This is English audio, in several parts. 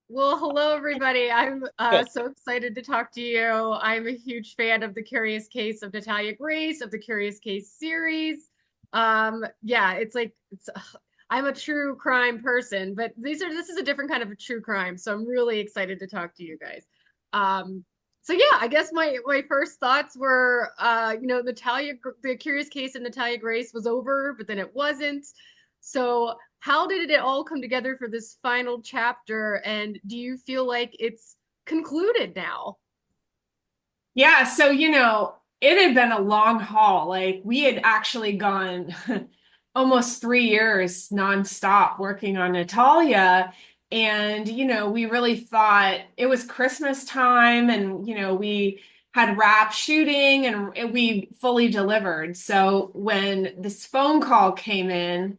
Well, hello everybody. I'm Good. so excited to talk to you. I'm a huge fan of The Curious Case of Natalia Grace of the Curious Case series. Yeah, I'm a true crime person, but this is a different kind of a true crime, so I'm really excited to talk to you guys. Um, so yeah, I guess my first thoughts were the Curious Case of Natalia Grace was over, but then it wasn't. So how did it all come together for this final chapter? And do you feel like it's concluded now? Yeah, so it had been a long haul. Like we had actually gone almost 3 years nonstop working on Natalia. And, we really thought it was Christmas time and, we had wrapped shooting and we fully delivered. So when this phone call came in,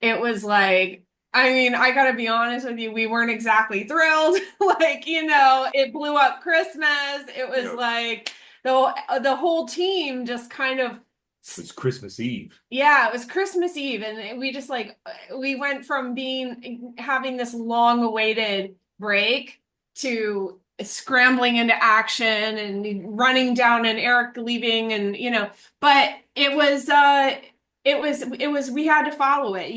it was like, I mean, I gotta be honest with you, we weren't exactly thrilled. Like, it blew up Christmas. It was like the whole team just kind of, It's Christmas Eve. yeah, it was Christmas Eve, and we just like we went from having this long awaited break to scrambling into action and running down and Eric leaving and but it was we had to follow it,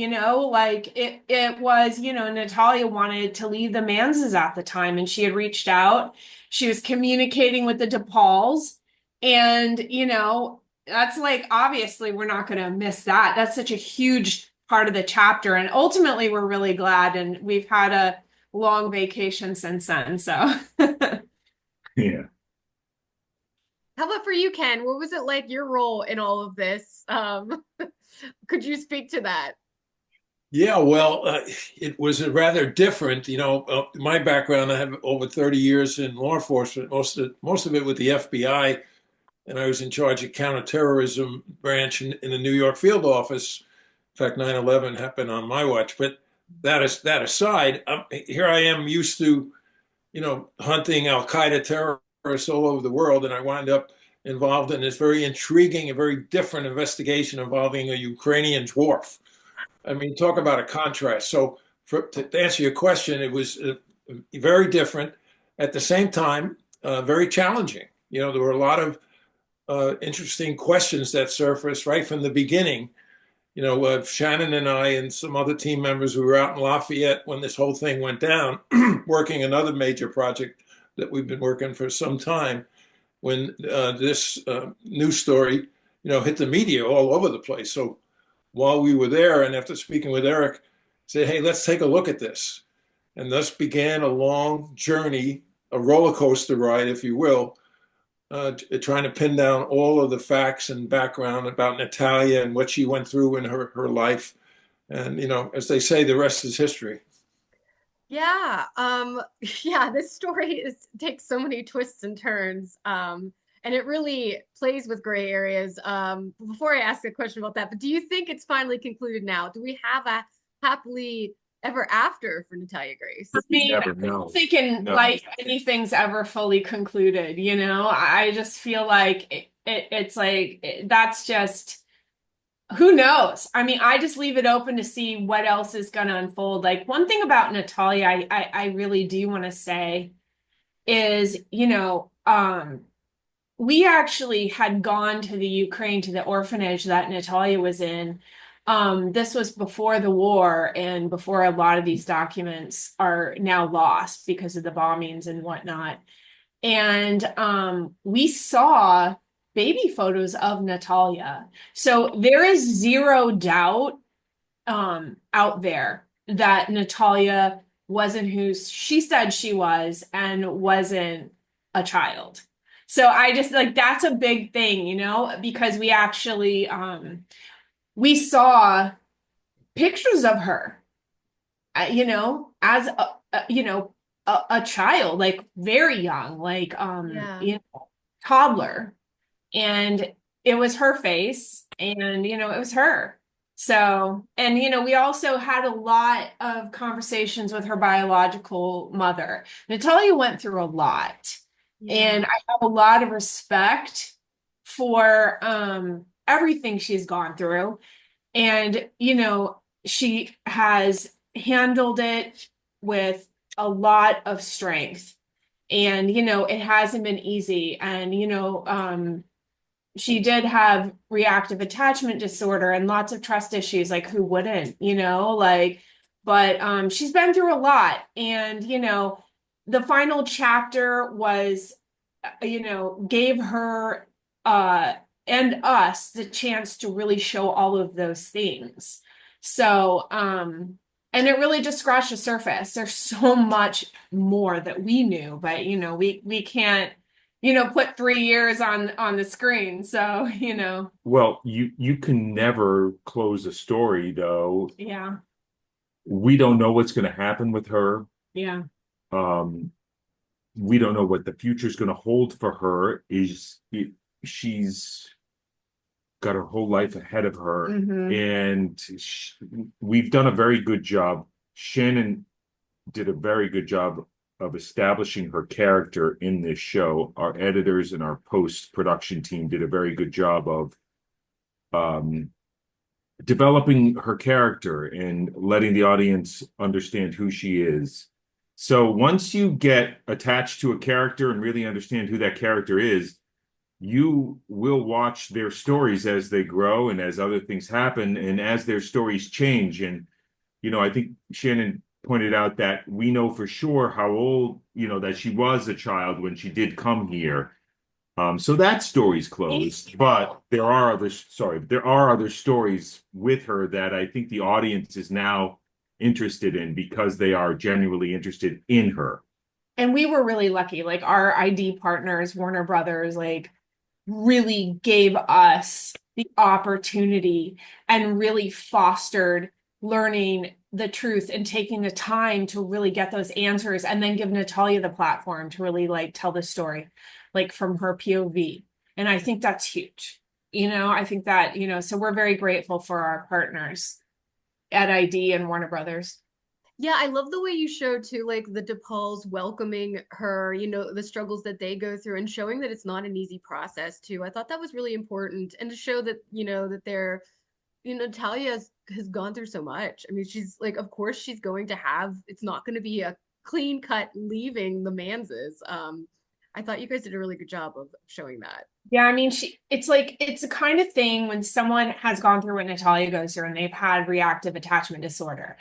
like it was, Natalia wanted to leave the Manses at the time and she had reached out. She was communicating with the DePauls and that's like obviously we're not going to miss that. That's such a huge part of the chapter and ultimately we're really glad and we've had a long vacation since then. So Yeah. How about for you, Ken? What was it like your role in all of this? Could you speak to that? Yeah, well, it was rather different. My background, I have over 30 years in law enforcement, most of it with the FBI, and I was in charge of counterterrorism branch in the New York field office. In fact, 9/11 happened on my watch. But that aside, here I am used to, hunting Al Qaeda terrorists all over the world, and I wind up involved in this very intriguing and very different investigation involving a Ukrainian dwarf. I mean, talk about a contrast. So, to answer your question, it was very different. At the same time, very challenging. There were a lot of interesting questions that surfaced right from the beginning. Shannon and I and some other team members who were out in Lafayette when this whole thing went down, working another major project that we've been working for some time. When this news story, hit the media all over the place. So while we were there, and after speaking with Eric, said, "Hey, let's take a look at this," and thus began a long journey, a roller coaster ride, if you will, trying to pin down all of the facts and background about Natalia and what she went through in her life. And, as they say, the rest is history. Yeah, yeah, this story takes so many twists and turns. And it really plays with gray areas. Before I ask a question about that, but do you think it's finally concluded now? Do we have a happily ever after for Natalia for Grace? me, I Never don't know. think in No. life anything's ever fully concluded, I just feel like it's like that's just who knows? I mean, I just leave it open to see what else is going to unfold. Like one thing about Natalia, I really do want to say is, we actually had gone to the Ukraine to the orphanage that Natalia was in. This was before the war and before a lot of these documents are now lost because of the bombings and whatnot. And we saw baby photos of Natalia. So there is zero doubt out there that Natalia wasn't who she said she was and wasn't a child. So I just like that's a big thing, because we actually we saw pictures of her, as a child, like very young, like Yeah. toddler, and it was her face, and it was her. So, and we also had a lot of conversations with her biological mother. Natalia went through a lot, and Yeah. I have a lot of respect for everything she's gone through. And, she has handled it with a lot of strength. And, it hasn't been easy. And, she did have reactive attachment disorder and lots of trust issues. Like, who wouldn't, but she's been through a lot. And, the final chapter was, gave her and us the chance to really show all of those things. So, and it really just scratched the surface. There's so much more that we knew, but we can't, put 3 years on the screen. So, Well, you can never close a story though. yeah, We don't know what's going to happen with her. yeah. Um, we don't know what the future is going to hold for her. She's got her whole life ahead of her, and we've done a very good job. Shannon did a very good job of establishing her character in this show. Our editors and our post-production team did a very good job of developing her character and letting the audience understand who she is. So once you get attached to a character and really understand who that character is, you will watch their stories as they grow and as other things happen and as their stories change. And, I think Shannon pointed out that we know for sure how old, that she was a child when she did come here. So that story's closed, but there are other stories with her that I think the audience is now interested in because they are genuinely interested in her. And we were really lucky. Like, our ID partners, Warner Brothers, like, really gave us the opportunity and really fostered learning the truth and taking the time to really get those answers, and then give Natalia the platform to really like tell the story, like, from her POV. And I think that's huge. I think that, so we're very grateful for our partners at ID and Warner Brothers. Yeah, I love the way you show too, like the DePauls welcoming her, the struggles that they go through and showing that it's not an easy process too. I thought that was really important, and to show that, that they're, Talia has gone through so much. I mean, she's like, of course she's going to have, it's not going to be a clean cut leaving the Manses. I thought you guys did a really good job of showing that. Yeah, I mean, it's like, it's the kind of thing when someone has gone through what Natalia goes through and they've had reactive attachment disorder,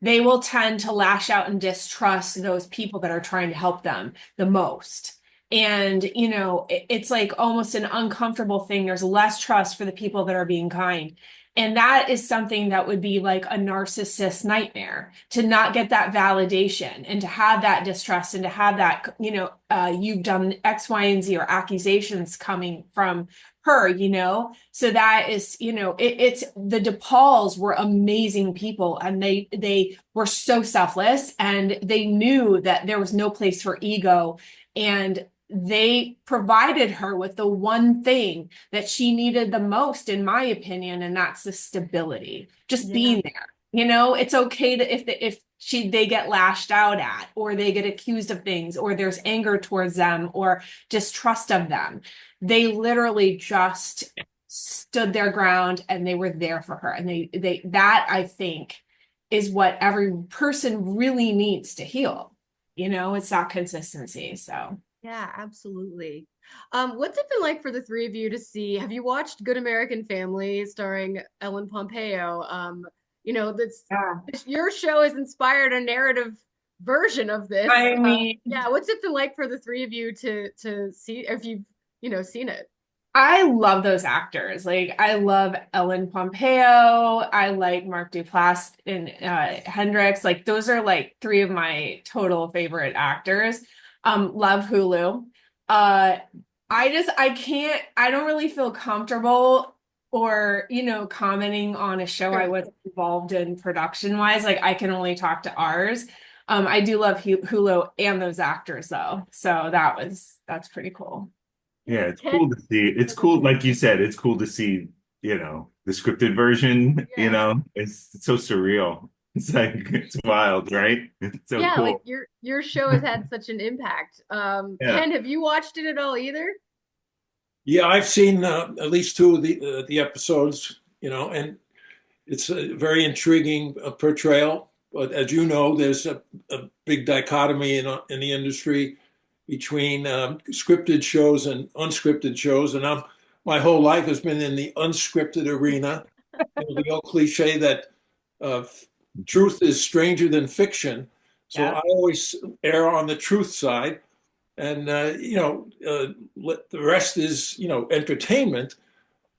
they will tend to lash out and distrust those people that are trying to help them the most. And, it's like almost an uncomfortable thing. There's less trust for the people that are being kind. And that is something that would be like a narcissist nightmare, to not get that validation and to have that distrust and to have that, you've done X, Y, and Z, or accusations coming from her, so that is, it's the DePauls were amazing people, and they were so selfless, and they knew that there was no place for ego, and they provided her with the one thing that she needed the most, in my opinion, and that's the stability, just being there. It's okay to, if they get lashed out at, or they get accused of things, or there's anger towards them or distrust of them, they literally just stood their ground and they were there for her. And they that, I think, is what every person really needs to heal. It's that consistency. So Yeah, absolutely. What's it been like for the three of you to see? Have you watched Good American Family starring Ellen Pompeo? That's yeah. your show has inspired a narrative version of this. I mean, Yeah, what's it been like for the three of you to see, if you've, seen it? I love those actors. Like, I love Ellen Pompeo. I like Mark Duplass and Hendricks. Like, those are like three of my total favorite actors. Love Hulu. I don't really feel comfortable or, commenting on a show I wasn't involved in production wise. Like, I can only talk to ours. I do love Hulu and those actors though. So that's pretty cool. Yeah, it's cool to see. It's cool, like you said, it's cool to see, the scripted version, it's so surreal. It's like, it's wild, right? It's so Yeah, like cool. your show has had such an impact. Yeah. Ken, have you watched it at all either? Yeah, I've seen at least two of the episodes, and it's a very intriguing portrayal But as you know, there's a big dichotomy in the industry between scripted shows and unscripted shows, and my whole life has been in the unscripted arena. You know, the old cliche that uh, truth is stranger than fiction. So Yeah. I always err on the truth side, and the rest is entertainment.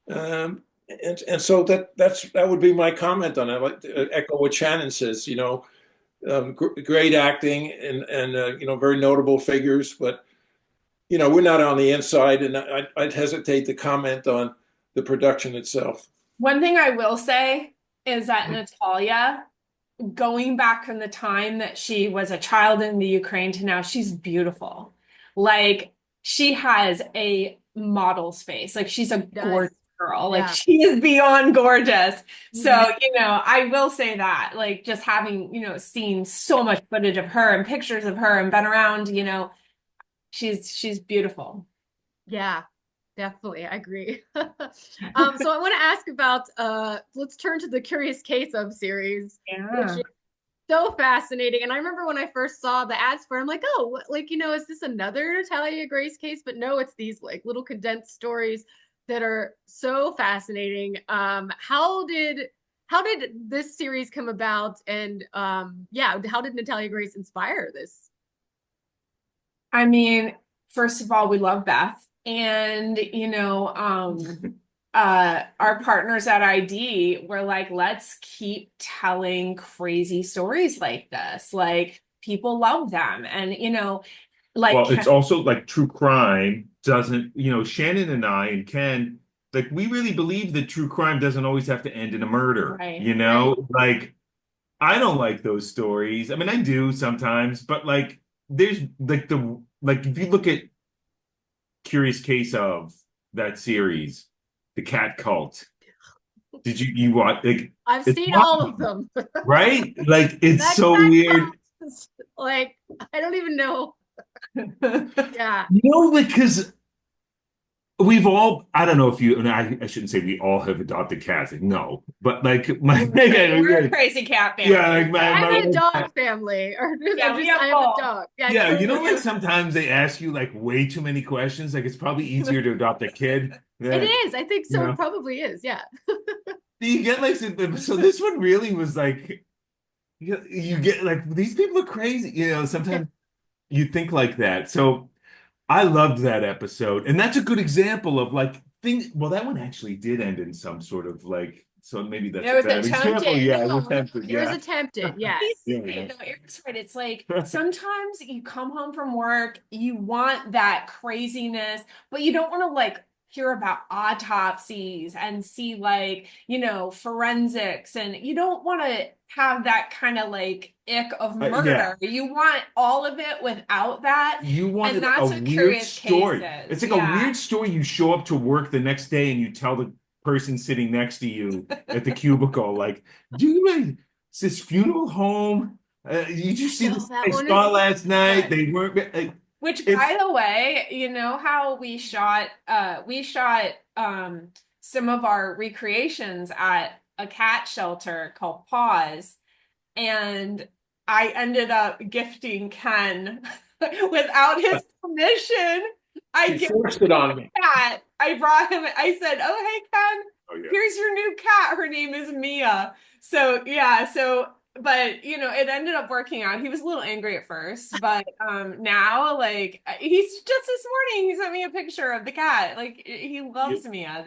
And so that would be my comment on it. I like to echo what Shannon says. Great acting and very notable figures, but we're not on the inside, and I'd hesitate to comment on the production itself. One thing I will say is that Natalia, going back from the time that she was a child in the Ukraine to now, she's beautiful. Like she has a model's face. Like she's a gorgeous girl. Like Yeah. she is beyond gorgeous. So, Mhm. I will say that, like just having, seen so much footage of her and pictures of her and been around, she's beautiful. Yeah, definitely. I agree. So I want to ask about let's turn to the Curious Case of series, which Yeah. is so fascinating. And I remember when I first saw the ads for it, I'm like, oh, like, is this another Natalia Grace case? But no, it's these like little condensed stories that are so fascinating. How did this series come about? And yeah, how did Natalia Grace inspire this? I mean, first of all, we love Beth. And, our partners at ID were like, let's keep telling crazy stories like this. Like people love them. And, like Well, it's also like true crime doesn't, Shannon and I and Ken, like we really believe that true crime doesn't always have to end in a murder, Right. Like I don't like those stories. I mean, I do sometimes, but like there's like if you look at Curious Case of that series, The Cat Cult. Did you watch like I've it's seen all of awesome, them. right? Like it's That so cat weird. counts. Like, I don't even know. Yeah. Because we've all, I don't know if you, and I shouldn't say we all have adopted cats. Like, no, but like We're a crazy cat family. yeah, like I'm my in a dog family. Or Yeah, we have I have a both. dog. Yeah, yeah, totally. sometimes they ask you like way too many questions. Like it's probably easier to adopt a kid. It That, is. I think you so. know, It probably is. Yeah. you get like so this one really was like you get like these people are crazy. Sometimes you think like that. So I loved that episode, and that's a good example of like things. Well, that one actually did end in some sort of like. So maybe that's It a was bad example. attempted. Yeah, it was attempted. It was Yeah. attempted. Yes. Yeah. Eric's right. It's like sometimes you come home from work, you want that craziness, but you don't want to like hear about autopsies and see like, forensics, and you don't want to have that kind of like ick of Yeah. murder. You want all of it without that. You wanted And that's a what weird Curious story. Case is. It's like a Yeah. weird story. You show up to work the next day and you tell the person sitting next to you at the cubicle, like, do you know it's this funeral home? You just see No, this that I one saw is. last night. They weren't like, Which, it's by the way, you know how we shot some of our recreations at a cat shelter called Paws, and I ended up gifting Ken without his permission. I She gifted forced it on me. a cat. I brought him, I said, "Oh, hey, Ken, oh yeah. here's your new cat. Her name is Mia." So yeah, but it ended up working out. He was a little angry at first, but now like he's just this morning he sent me a picture of the cat. Like he loves Mia.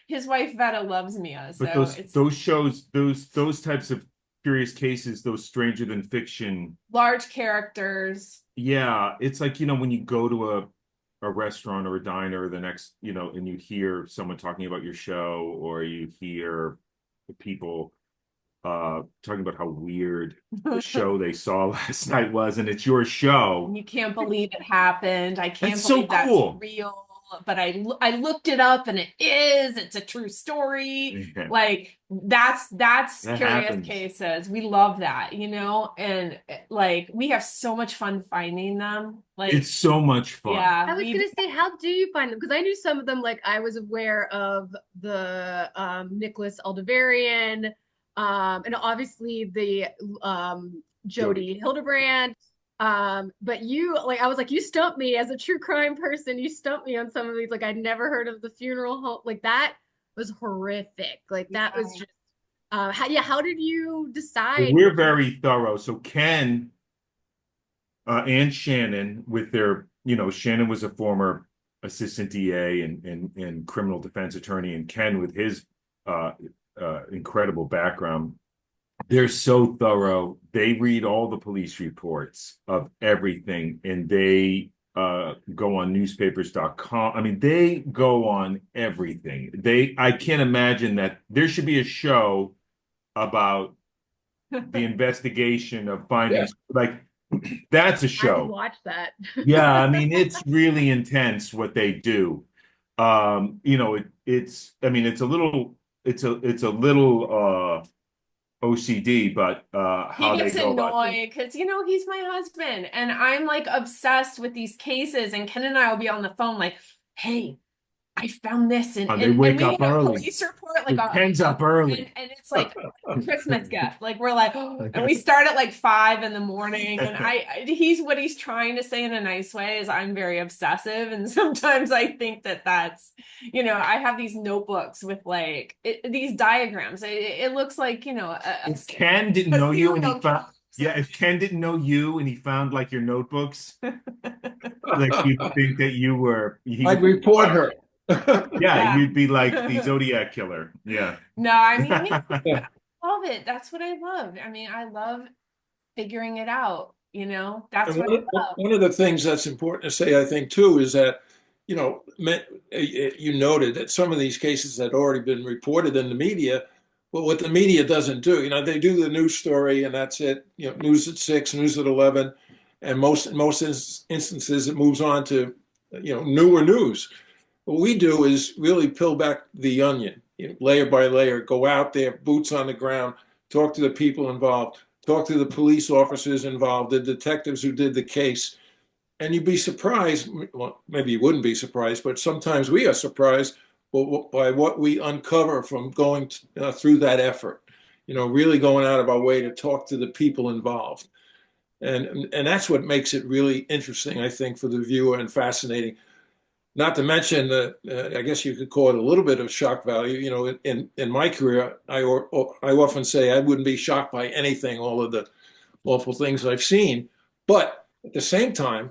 His wife Veta loves Mia. But So it's those shows, those types of curious cases, those stranger than fiction. large characters. Yeah, it's like, when you go to a restaurant or a diner the next, and you hear someone talking about your show, or you hear people talking about how weird the show they saw last night was, and it's your show. You can't believe it happened. I can't That's so believe that's cool. real. But I looked it up and it's a true story. Yeah. Like that's That Curious happens. Cases. We love that, and like we have so much fun finding them. Like It's so much fun. yeah, I was gonna say, how do you find them? Because I knew some of them. Like I was aware of the Nicholas Aldivarian, and obviously the Jody Hildebrand. But you like I was like, you stumped me as a true crime person. You stumped me on some of these. Like I'd never heard of the funeral home. Like that was horrific. Like that was just how did you decide? We're very thorough. So Ken and Shannon with their, Shannon was a former assistant DA and criminal defense attorney, and Ken with his incredible background. They're so thorough. They read all the police reports of everything, and they go on newspapers.com. I mean, they go on everything. I can't imagine that there should be a show about the investigation of findings. Like, that's a I would show. watch that. Yeah, I mean, it's really intense what they do. It's I mean, it's a little OCD, but He how they gets go about it. annoyed because, he's my husband and I'm like obsessed with these cases. And Ken and I will be on the phone like, hey, I found this. And, They and, wake and we up have a early. police report, like Ken's up early. and it's like a Christmas gift. Like we're like, and we start at like 5 in the morning. And what he's trying to say in a nice way is I'm very obsessive. And sometimes I think that's, I have these notebooks with like these diagrams. It looks like, If Ken didn't know you and he found, if Ken didn't know you and he found like your notebooks, like you think that you were, I'd report her. Yeah. you'd be like the Zodiac killer. Yeah. No, I mean, I love it. That's what I love. I mean, I love figuring it out, that's what I love. One of the things that's important to say, I think, too, is that, you noted that some of these cases had already been reported in the media. But what the media doesn't do, they do the news story and that's it. News at 6, news at 11, and most instances it moves on to, newer news. What we do is really peel back the onion, layer by layer, go out there, boots on the ground, talk to the people involved, talk to the police officers involved, the detectives who did the case. And you'd be surprised, well, maybe you wouldn't be surprised, but sometimes we are surprised by what we uncover from going through that effort, really going out of our way to talk to the people involved. And that's what makes it really interesting, I think, for the viewer and fascinating. Not to mention I guess you could call it a little bit of shock value. In my career, I often say I wouldn't be shocked by anything, all of the awful things I've seen. But at the same time,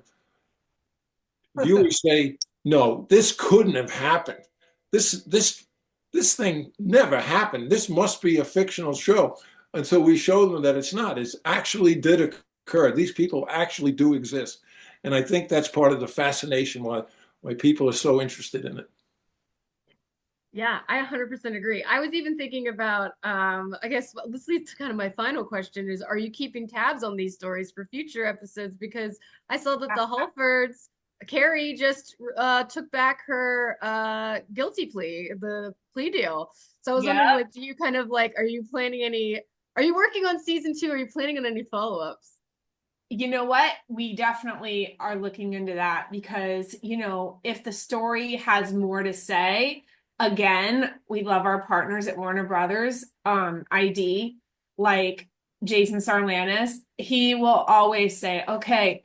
viewers say, no, this couldn't have happened. This thing never happened. This must be a fictional show, until we show them that it's not. It actually did occur. These people actually do exist. And I think that's part of the fascination why people are so interested in it. Yeah, I 100% agree. I was even thinking about, I guess this leads to kind of my final question is, are you keeping tabs on these stories for future episodes? Because I saw that the Halfords, Carrie just took back her guilty plea, the plea deal. So I was wondering, like, do you kind of like, are you working on season 2? Are you planning on any follow-ups? You know what? We definitely are looking into that because, if the story has more to say, again, we love our partners at Warner Brothers, ID, like Jason Sarlanis. He will always say, okay,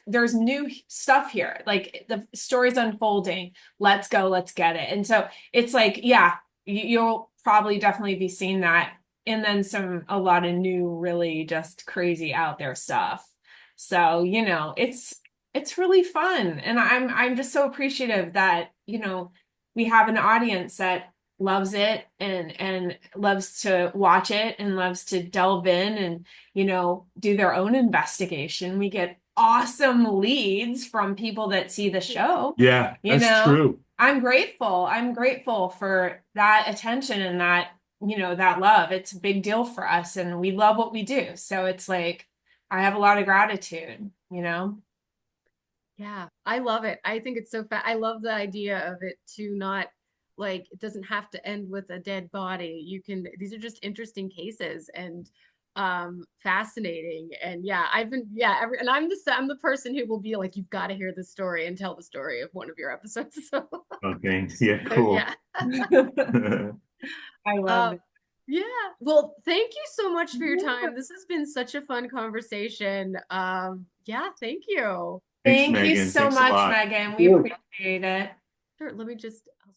there's new stuff here. Like the story's unfolding. Let's go, let's get it. And so it's like, yeah, you'll probably definitely be seeing that. And then a lot of new, really just crazy out there stuff. So, it's really fun. And I'm just so appreciative that, we have an audience that loves it and loves to watch it and loves to delve in and, do their own investigation. We get awesome leads from people that see the show. Yeah, that's true. I'm grateful for that attention and that, that love. It's a big deal for us and we love what we do. So it's like, I have a lot of gratitude, Yeah, I love it. I think it's so I love the idea of it to not like it doesn't have to end with a dead body. These are just interesting cases and fascinating. And yeah, and I'm the person who will be like, you've got to hear the story and tell the story of one of your episodes. So okay, yeah, cool. yeah. I love it. Yeah. Well, thank you so much for your time. This has been such a fun conversation. Yeah, thank you. Thanks, Thank you Megan. so Thanks a much, lot. Megan. We appreciate it. Sure, let me just, I'll